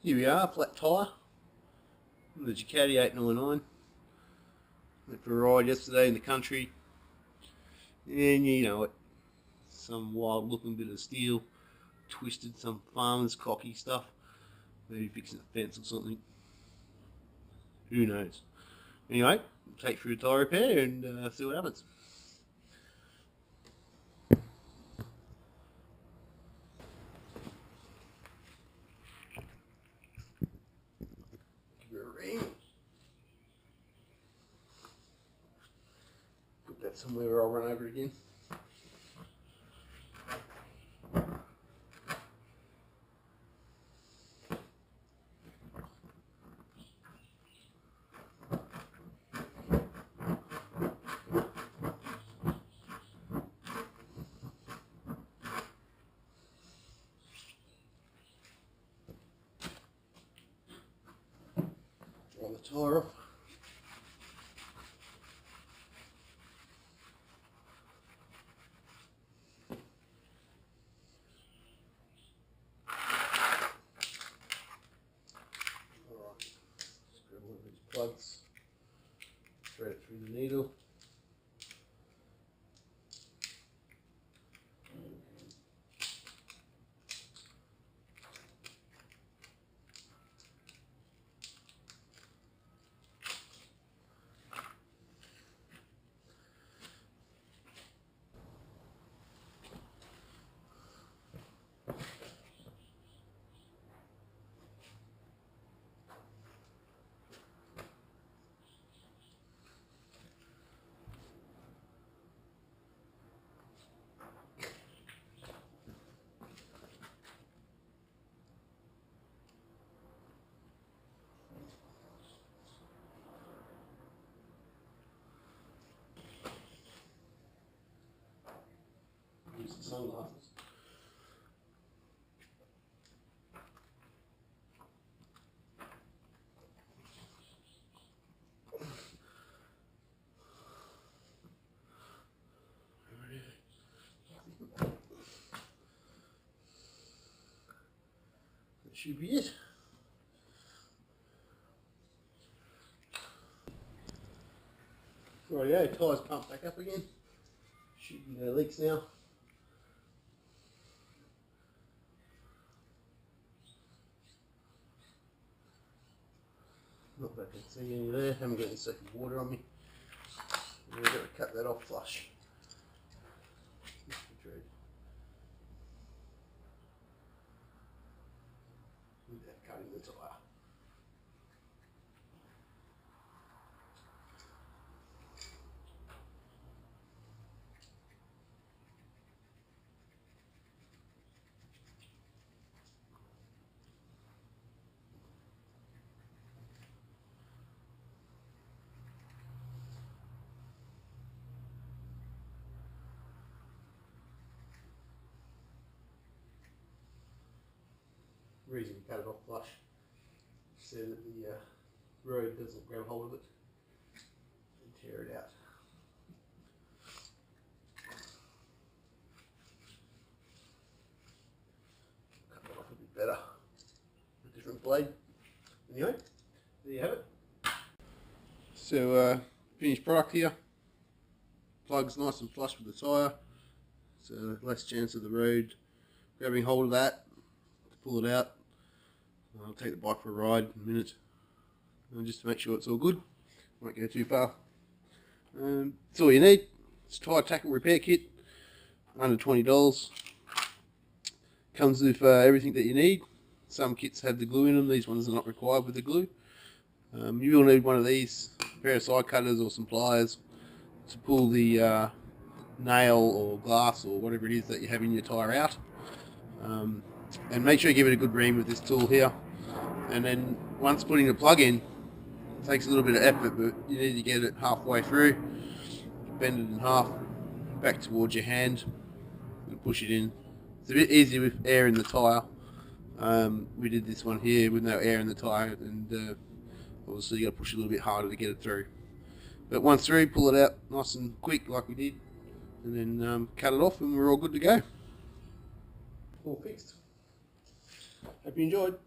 Here we are, flat tyre, the Ducati 899. Went for a ride yesterday in the country, and you know it, some wild looking bit of steel, twisted, some farmer's cocky stuff, maybe fixing a fence or something, who knows. Anyway, take through a tyre repair and see what happens. Give it a ring. Put that somewhere where I'll run over again. On the tyre off. Alright, just grab one of these plugs, thread it through the needle. Use the sunglasses. That should be it. Rightio, tyres pumped back up again. Should be no leaks now. Not that I can see any there, haven't got any second water on me. I've got to cut that off flush. Without cutting the tyre. The reason we cut it off flush so that the road doesn't grab hold of it and tear it out. Cut that off a bit better, a different blade. Anyway, there you have it. So finished product here. Plug's nice and flush with the tyre, so less chance of the road grabbing hold of that to pull it out. I'll take the bike for a ride in a minute, and just to make sure it's all good. Won't go too far. That's all you need. It's a tyre tackle repair kit, under $20. Comes with everything that you need. Some kits have the glue in them. These ones are not required with the glue. You will need one of these, a pair of side cutters or some pliers to pull the nail or glass or whatever it is that you have in your tyre out. And make sure you give it a good ream with this tool here. And then once putting the plug in, it takes a little bit of effort, but you need to get it halfway through, bend it in half, back towards your hand, and push it in. It's a bit easier with air in the tyre. We did this one here with no air in the tyre, and obviously you got to push a little bit harder to get it through. But once through, pull it out nice and quick like we did, and then cut it off, and we're all good to go. All fixed. Hope you enjoyed.